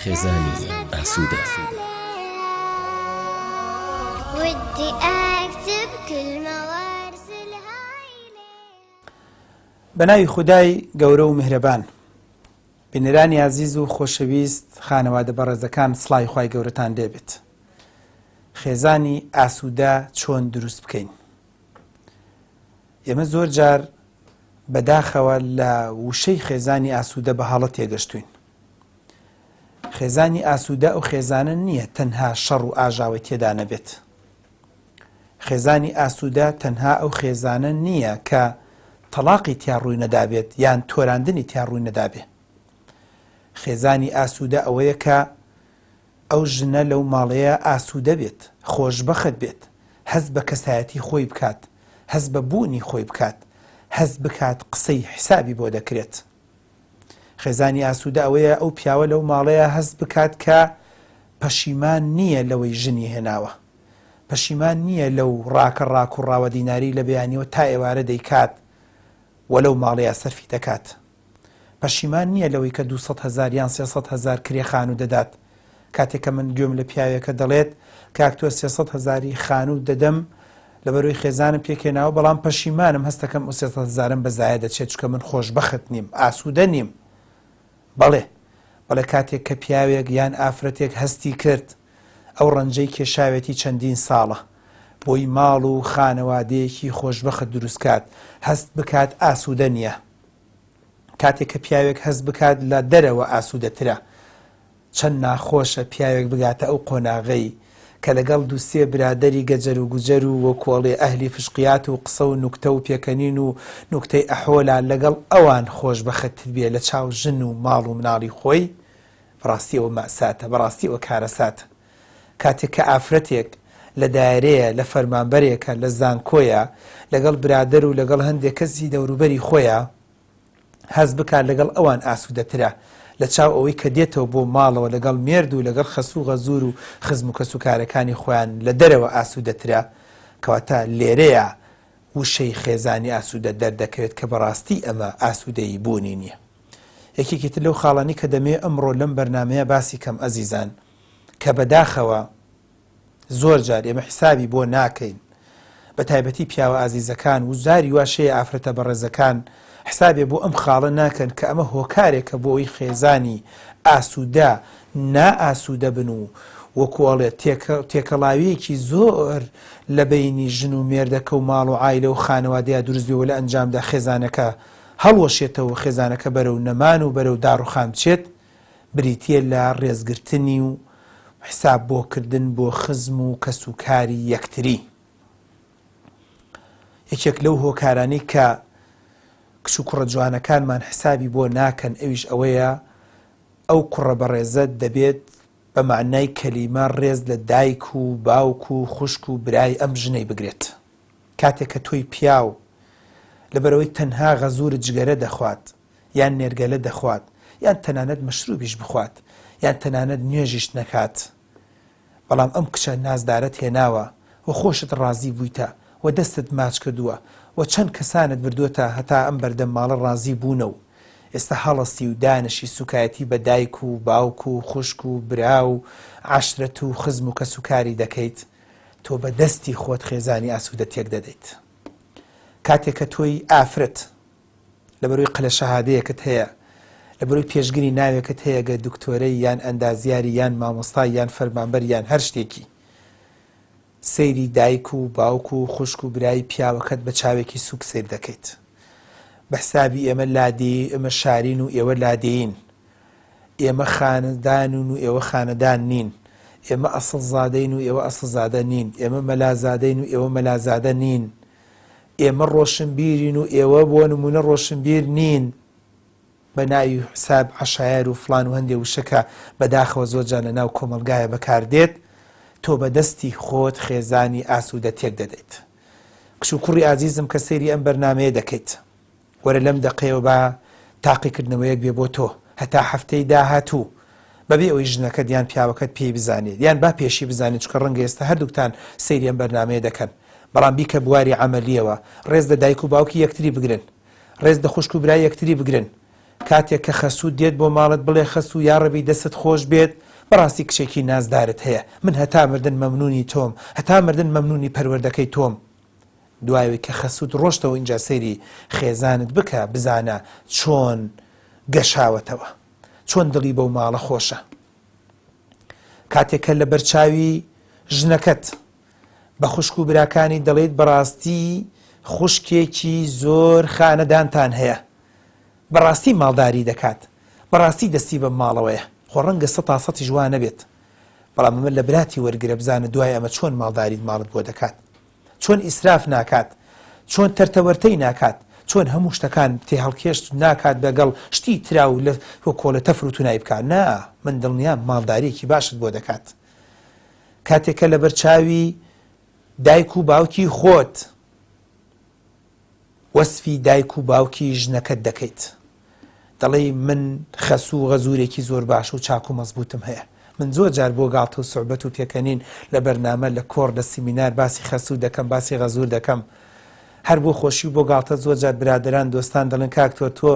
خێزانی ئاسوودە. ودي أكتب كلمة وأرسلها إليك. بەناوی خودای گەورە و میهرەبان. بینەرانی عزیز و خۆشەویست، خانەوادە بەڕێزەکان، سڵای خوای گەورەتان لێبێت. خێزانی ئاسوودە چۆن دروست بکەین؟ ئێمە زۆر جار بەداخەوە لە وشەی خێزانی ئاسوودە بە هەڵە تێگەشتوین. خێزانی ئاسوودە ئەو خێزانە نییە تەنها شەڕ و ئاژاوی تێدا نەبێت. خێزانی ئاسوودە تەنها ئەو خێزانە نییە کە تەلاقی تیا ڕووی نەدابێت یان تۆراندنی تیا ڕووی نەدابێت. خێزانی ئاسوودە ئەوەیە کە ئەو ژنە لەو ماڵەیە ئاسوودە بێت، خۆشبەخت بێت، هەست بە کەسایەتی خۆی بکات، هەست بە بوونی خۆی بکات، هەست بکات قسەی حیسابی بۆ دەکرێت. خێزانی ئاسوودە ئەوەیە ئەو پیاوە لەو ماڵەیە هەست بکات کە پەشیمان نییە لەوەی ژنی هێناوە، پەشیمان نییە لەو ڕاکە ڕاک و ڕاوە دیناری لە بەیانیەوە تا ئێوارە دەیکات وەلەو ماڵەیە سەرفی دەکات. پەشیمان نییە لەوەی کە 200,000 یان 300,000 کرێ خانوو دەدات. کاتێککە من گوێم لە پیاوێکە دەڵێت کاکتۆ 300,000 خانوو دەدەم لەبەرەوەی خێزانم پێکێناوە، بەڵام پەشیمانم هەستەکەم ئەو 300,000 بەزایە دەچێت چکە من خۆشبەخت نیم، ئاسوودە نیم. بەڵێ کاتێک کە پیاوێک یان ئافرەتێک هەستی کرد ئەو ڕەنجەی کێشاوێتی چەندین ساڵە بۆی ماڵ و خانەوادەیەکی خۆشبەخت دروستکات، هەست بکات ئاسوودە نییە. کاتێک کە پیاوێک هەست بکات لە دەرەوە ئاسوودەترە. چەند ناخۆشە پیاوێک بگاتە ئەو قۆناغەی کە لەگەڵ دووسێ برادەری گەجەر و گوجەر و وەکۆڵێ ئەهلی فشقیات و قسە و نوکتە و پێکەنین و نوکتەی ئەحۆلا لەگەڵ ئەوان خۆشبەختت بێ لە چاو ژن و ماڵ و مناڵی خۆی، بەڕاستیەوە مەساتە، بەڕاستیەوە کارەساتە. کاتێک کە ئافرەتێک لە دایرەیە، لە فەرمانبەرێکە، لە زانکۆیە، لەگەڵ برادەر و لەگەڵ هەندێک کەسی دەوروبەری خۆیە هەست بکات لەگەڵ ئەوان ئاسوودەترە لە چاو ئەوەی کە دێتەوە بۆ ماڵەوە لەگەڵ مێرد و لەگەڵ خەسوو غەزور و خزم و کەسوکارەکانی خۆیان لە دەرەوە ئاسوودەترە. کەواتە لێرەیە وشەی خێزانی ئاسوودە دەردەکەوێت کە بەڕاستی ئەمە ئاسوودەیی بوونی نییە. یەکێکی تر لەو خاڵانی کە دەمێ ئەمڕۆ لەم بەرنامەیە باسی کەم ئەزیزان، کە بەداخەوە زۆر جار ئێمە حیسابی بۆ ناکەین، بە تایبەتی پیاوە ئازیزەکان و زاری واشەیە ئافرەتە بەڕێزەکان حسابێ بۆ ئەم خاڵە ناکەن کە ئەمە هۆکارێکە بۆ ئەوی خێزانی ئاسوودە نائاسوودە بن و وەکوڵێت تێکەڵاویەکی زۆر لە بینی ژن و مێردەکە و ماڵ و عایلە و خانەوادەیە دروستبێەوە لە ئەنجامدا خێزانەکە هەڵوەشێتەوە، خێزانەکە بەرەو نەمان و بەرەو داڕوخان بچێت، بریتیە لە ڕێزگرتنی و حساب بۆکردن بۆ خزم و کەسوکاری یەکتری. یەکێک لەو هۆکارانەی کە کچ و کوڕە جوانەکانمان حسابی بۆ ناکەن ئەویش ئەوەیە ئەو کوڕە بەڕێزە دەبێت بە معنای کەلیمە ڕێز لە دایک و باوک و خوشک و برای ئەم ژنەی بگرێت. کاتێک کە تۆی پیاو لەبەرەوەی تەنها غەزورت جگەرە دەخوات یان نێرگەلە دەخوات یان تەنانەت مەشروبیش بخوات یان تەنانەت نوێژیش نەکات، بەڵام ئەم کچە نازدارت هێناوە و خۆشت ڕازی بوویتە و دەستت ماچ کردووە و چەند کەسانت بردووەتە هەتا ئەم بەردەم ماڵە ڕازی بوونە و ئێستا هەڵەستی و دانشی سوکایەتی بە دایک و باوک و خوشک و برا و عاشرەت و خزم و کەسوکاری دەکەیت، تۆ بە دەستی خۆت خێزانی ئاسوودە تێک دەدەیت. کاتێک کە تۆی ئافرەت لەبەرەوەی قلە شەهادەیەکت هەیە، لەبەرەوەی پێشگیری ناوێکت هەیە گە دکتۆرەی یان ئەندازیاری یان مامۆستای یان فەرمانبەر یان هەر شتێکی، سەیری دایک و باوک و خوشک و برای پیاوەکەت بە چاوێکی سوک سیر دەکەیت. بە حسابی ئێمە لادێ، ئێمە شارین و ئێوە لادێین، ئێمە خانەدانون و ئێوە خانەدان نین، ئێمە ئەسڵ زادەین و ئێوە ئەسڵ زادە نین، ئێمە مەلازادەین و ئێوە مەلازادە نین، ئێمە ڕۆشنبیرین و ئێوە بۆ نمونە ڕۆشنبیر نین. بە ناوی حساب عەشایر و فڵان و هەندێک وشەکە بەداخەوە زۆرجار لە ناو کۆمەلگایە بەکاردێت، تۆ بە دەستی خۆت خێزانی ئاسوودە تێک دەدەیت. کچ و کوڕی ئازیزم کە سەیری ئەم بەرنامەیە دەکەیت، وەرە لەم دەقەیەوە بە تاقیکردنەوەیەک بێ بۆ تۆ هەتا هەفتەی داهاتوو بەبێ ئەوەی ژنەکەت یان پیاوەکەت پێی بزانێت یان با پێشی بزانێت، چکە ڕەنگە ئێستا هەردووکتان سەیری ئەم بەرنامەیە دەکەن، بەڵام بیکە بواری عەمەلیەوە، ڕێز لە دایک و باوکی یەکتری بگرن، ڕێز لە خوشک و برای یەکتری بگرن، کاتێک کە خەسوود دێت بۆ ماڵت بڵێ خەسوو یا ڕەبی دەست خۆش بێت بەڕاستی کچێکی نازدارت هەیە من هەتا مردن مەمنونی تۆم هەتا مردن مەمنونی پەروەردەکەی تۆم دوایەوەی کە خەسوود ڕۆشتەوە اینجا سەیری خێزانت بکە بزانە چۆن گەشاوەتەوە چۆن دڵی بەو ماڵە خۆشە کاتێکە لە بەرچاوی ژنەکەت بە خوشک و براکانی دەڵێت بەڕاستی خوشکێکی زۆر خانەدانتان هەیە بەڕاستی ماڵداری دەکات بەڕاستی دەستی بە ماڵەوەیە خۆ ڕەنگە 100% جوان نەبێت بەڵام ئەمە لە براتی وەرگرە بزانە دوای ئەمە چۆن ماڵداریت ماڵت بۆ دەکات چۆن ئیسراف ناکات چۆن تەرتەوەرتەی ناکات چۆن هەموو شتەکان تێ هەڵکێشت ناکات بەگەڵ شتی تراو لە کۆلە تەفر و تونای بکات نا من دڵنیام ماڵداریەکی باشت بۆ دەکات کاتێکە لە بەرچاوی دایک و باوکی خۆت وەسفی دایک و باوکی ژنەکەت دەکەیت دەڵێ من خەسوو غەزوورێکی زۆر باش و چاک و مەزبوطم هەیە من زۆر جار بۆ گاڵتە و سوحبەت و تێکەنین لە بەرنامە لە کۆڕ لە سیمینار باسی خەسوو دەکەم باسی غەزوور دەکەم هەر بۆ خۆشی و بۆ گاڵتە زۆر جار برادران دۆستان دەڵێن کاک تۆ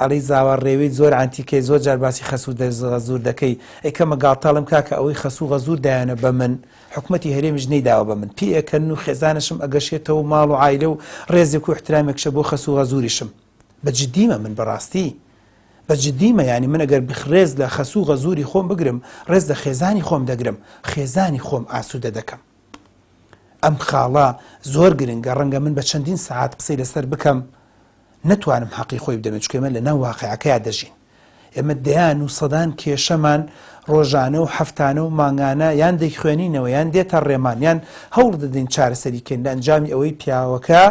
ئەڵی زاوە ڕێوەی زۆر ئانتیکەی زۆر جار باسی خەسوو غەزوور دەکەی ئەیکەمە گاڵتەڵم کاکە ئەوەی خەسوو غەزوور دایانە بە من حکومەتی هەرێمیش نەیداوە بە من پێ ئەکەن و خێزانشم ئەگەشێتەوە ماڵ و عایلە و ڕێزێک و احترامێکشە بۆ خەسوو غەزووریشم بەجددیمە من بەڕاستی بەجددیمە ینی من ئەگەر بخڕێز لە خەسوو غەزووری خۆم بگرم ڕێز لە خێزانی خۆم دەگرم خێزانی خۆم ئاسوودە دەکەم ئەم خاڵە زۆر گرنگە ڕەنگە من بە چەندین سەعات قسەی لەسەر بکەم نەتوانم حەقی خۆی بدەمێت چکە ئێمە لە ناو واقعەکەیە دەژین ئێمە دەیان و سەدان کێشەمان ڕۆژانە و هەفتانە و مانگانە یان دەیخوێنینەوە یان دێتە ڕێمان یان هەوڵ دەدەین چارەسەریکەین لە ئەنجامی ئەوەی پیاوەکە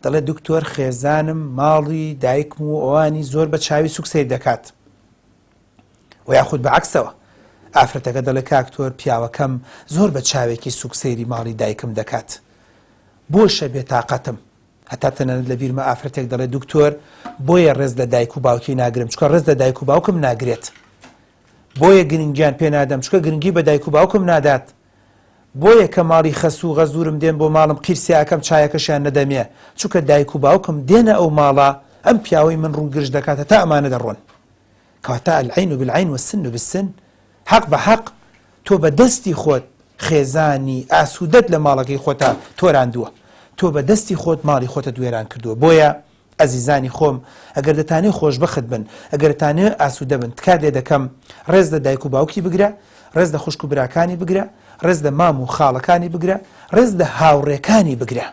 دەڵێ دکتۆر خێزانم ماڵی دایکم و ئەوانی زۆر بە چاوی سوکسەیر دەکات و یاخود بەعەکسەوە ئافرەتەکە دەڵێ کاکتۆر پیاوەکەم زۆر بە چاوێکی سوکسەیری ماڵی دایکم دەکات بۆشە بێتاقەتم هەتا تەنانەت لە بیرمە ئافرەتێک دەڵێ دکتۆر بۆیە ڕێز لە دایک و باوکی ناگرم چکە ڕێز لە دایک و باوکم ناگرێت بۆیە گرنگیان پێ نادەم چکە گرنگی بە دایک و باوکم نادات بۆیە کە ماڵی خەسوو غەزوورم دێن بۆ ماڵم قیرسیاکەم چایەکەشیان نەدەمێ چونکە دایک و باوکم دێنە ئەو ماڵە ئەم پیاوەی من ڕووگرش دەکاتە تا ئەمانە دەڕۆن کەواتە العین بالعین والسن بالسن حەق بە حەق تۆ بە دەستی خۆت خێزانی ئاسوودەت لە ماڵەکەی خۆتە تۆراندووە تۆ بە دەستی خۆت ماڵی خۆتە دوێران کردووە بۆیە ئەزیزانی خۆم ئەگەر دەتانێ خۆشبەخت بن ئەگەر دەتانێ ئاسوودە بن تکات لێ دەکەم ڕێز لە دایک و باوکی بگرە ڕێز لە خوشک و براکانی بگرە ڕێز لە مام و خاڵەکانی بگرە ڕێز لە هاوڕێکانی بگرە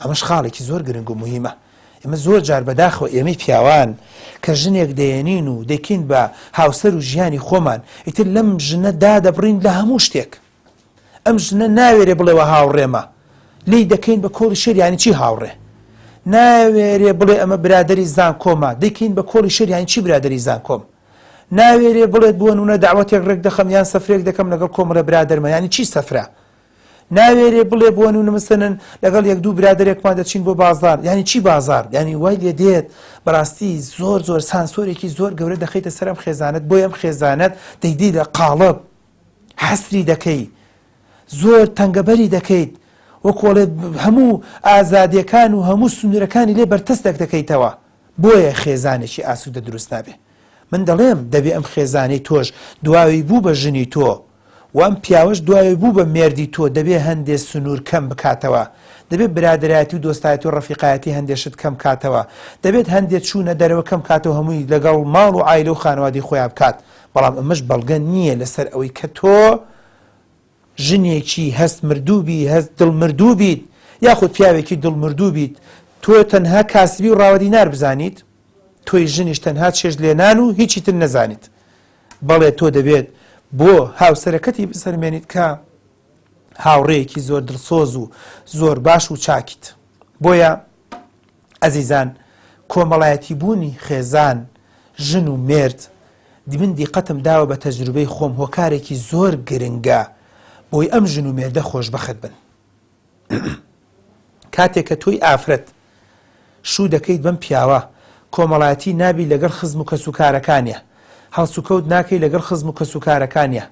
ئەمەش خاڵێکی زۆر گرنگ و مهمە ئێمە زۆر جار بەداخەوە ئێمەی پیاوان کە ژنێک دەیەنین و دەکەین بە هاوسەر و ژیانی خۆمان ئیتر لەم ژنە دادەبڕین لە هەموو شتێک ئەم ژنە ناوێرێ بڵێوە هاوڕێمە لی دەکەین بە کۆڵی شێر یانی چی هاوڕێ ناوێرێ بڵێ ئەمە برادری زان کۆمە دەکەین بە کۆڵی شێر یانی چی برادری زان کۆم ناوێرێ بڵێت بۆ نونە داوەتێک ڕێک دەخەم یان سەفرێک دەکەم لەگەڵ کۆمەڵە برادەرمە یانی چی سەفرە ناوێرێ بڵێ بۆ نونە مەسەلەن لەگەڵ یەک دوو برادێکمان دەچین بۆ بازار یانی چی بازار یانی وای لێ دێت بەڕاستی زۆر زۆر سانسۆرێکی زۆر گەورە دەخەیتە سەرم خێزانت بۆ ئەم خێزانت دەیدی لە قاڵب حەسری دەکەی زۆر تەنگەبەری دەکەیت وەکۆڵێ هەموو ئازادیەکان و هەموو سنوورەکانی لێ بەرتەست دەکەیتەوە بۆیە خێزانێکی ئاسوودە دروست نابێ من دەڵێم دەبێ ئەم خێزانەی تۆش دواوی بوو بە ژنی تۆ و ئەم پیاوەش دوای بوو بە مێردی تۆ دەبێ هەندێک سنوور کەم بکاتەوە دەبێت برادایەتی و دۆستایەتی و ڕەفیقایەتی هەندێشت کەم کاتەوە دەبێت هەندێک چوونە دەرەوە کەم کاتەوە هەمووی لەگەڵ ماڵ و عایلە و خانوادی خۆیان بکات بەڵام ئەمەش بەڵگە نییە لەسەر ئەوەی کە تۆ ژنێکی هەست مردوو بی هەست دڵ مردوو بیت یاخود پیاوێکی دڵ مردوو بیت تۆ تەنها کاسبی و ڕاوەدینار بزانیت تۆی ژنیش تەنها چێژ لێنان و هیچی تر نەزانیت بەڵێ تۆ دەبێت بۆ هاوسەرەکەتی بسەرمێنیت کە هاوڕێیەکی زۆر دڵسۆز و زۆر باش و چاکیت بۆیە ئەزیزان کۆمەڵایەتی بوونی خێزان ژن و مێرد من دیقەتم داوە بە تەجروبەی خۆم هۆکارێکی زۆر گرنگە بۆی ئەم ژن و مێردە خۆشبەخت بن کاتێک کە تۆی ئافرەت شوو دەکەیت بەم پیاوە کۆمەڵایەتی نابی لەگەڵ خزم و کەسوکارەکانیە هەڵسوکەوت ناکەی لەگەڵ خزم و کەسوکارەکانیە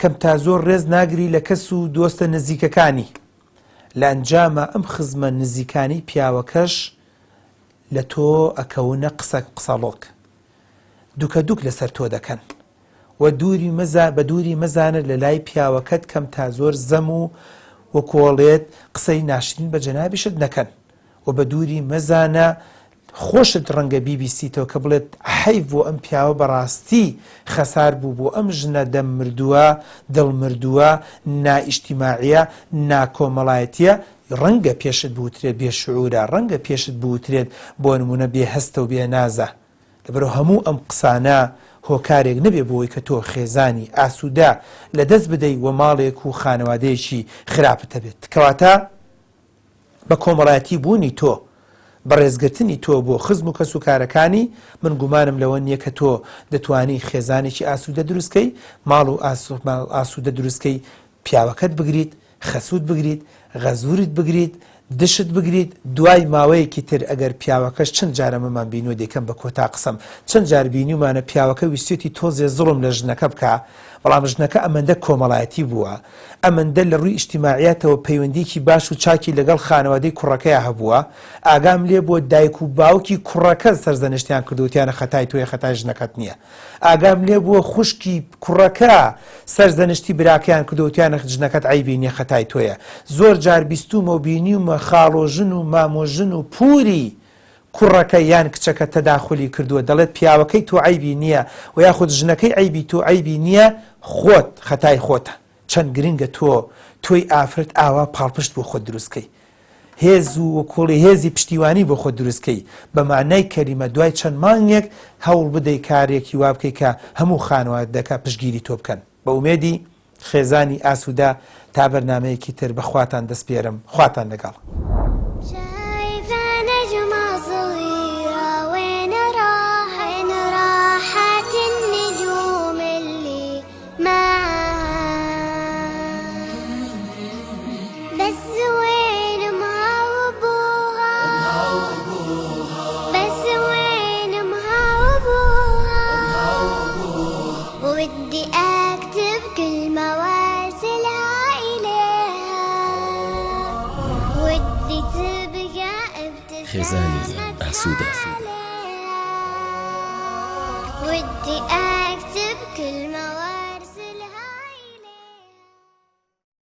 کەم تا زۆر ڕێز ناگری لە کەس و دۆستە نزیکەکانی لە ئەنجامە ئەم خزمە نزیکانی پیاوەکەش لە تۆ ئەکەونە قسەڵۆک دووکە دووک لەسەر تۆ دەکەن و بە دووری مەزانە لە لای پیاوەکەت کەم تا زۆر زەم و کۆڵێت قسەی ناشرین بە جەنابیشت نەکەن و بە دووری مەزانە خۆشت ڕەنگە بیبیستیتەوە کە بڵێت حەیف بۆ ئەم پیاوە بەڕاستی خەسار بوو بۆ ئەم ژنە دەم مردووە دڵ مردووە نائیجتیماعیە ناکۆمەڵایەتیە ڕەنگە پێشت بوترێت بێشعورە ڕەنگە پێشت بوترێت بۆ نمونە بێهەستە و بێنازە لەبەرەوە هەموو ئەم قسانە هۆکارێک نەبێ بۆی کە تۆ خێزانی ئاسوودا لە دەست بدەی و ماڵێک و خانەوادەیەکی خراپتە بێت کەواتە بە کۆمەڵایەتی بوونی تۆ بەڕێزگرتنی تۆ بۆ خزم و کەس و کارەکانی من گومانم لەوە نییە کە تۆ دەتوانی خێزانێکی ئاسوودە دروستکەی ماڵ و ئاسوودە دروستکەی پیاوەکەت بگریت خەسوود بگریت غەزوورت بگریت دشت بگریت دوای ماوەیەکی تر ئەگەر پیاوەکەش چەند جارە مەمان بینوە دەکەم بە کۆتا قسەم چەند جار بینیومانە پیاوەکە ویستێتی تۆزێ زڵم لە ژنەکە بکە بەڵام ژنەکە ئەمەندە کۆمەڵایەتی بووە ئەمەندە لە ڕووی ئیجتیماعیەتەوە پەیوەندیکی باش و چاکی لەگەڵ خانەوادەی کوڕەکەیە هەبووە ئاگام لێ بۆ دایک و باوکی کوڕەکە سەرزەنشتیان کردوتیانە خەتای تۆیە خەتای ژنەکەت نییە ئاگام لێ بووە خوشکی کوڕەکە سەرزەنشتی براکەیان کردوتیانە ژنەکەت عیبی نییە خەتای تۆیە زۆر جار بیستومە و بینیومە خاڵۆژن و مامۆژن و پووری کوڕەکە یان کچەکە تەداخلی کردووە دەڵێت پیاوەکەی تۆ عیبی نییە و یاخود ژنەکەی عیبی تۆ عیبی نییە خۆت خەتای خۆتە چەند گرنگە تۆی ئافرەت ئاوا پاڵپشت بۆ خۆت دروستکەی هێز و کۆڵی هێزی پشتیوانی بۆ خۆت دروستکەی بە معنای کەریمە دوای چەند مانگێک هەوڵ بدەی کارێکی وا بکەی کە هەموو خانەوادەکە پشتگیری تۆ بکەن بە ئومێدی خێزانی ئاسوودا تا بەرنامەیەکی تر بە خواتان دەستپێرم خواتان لەگەڵ خێزانی ئاسوودە. ودي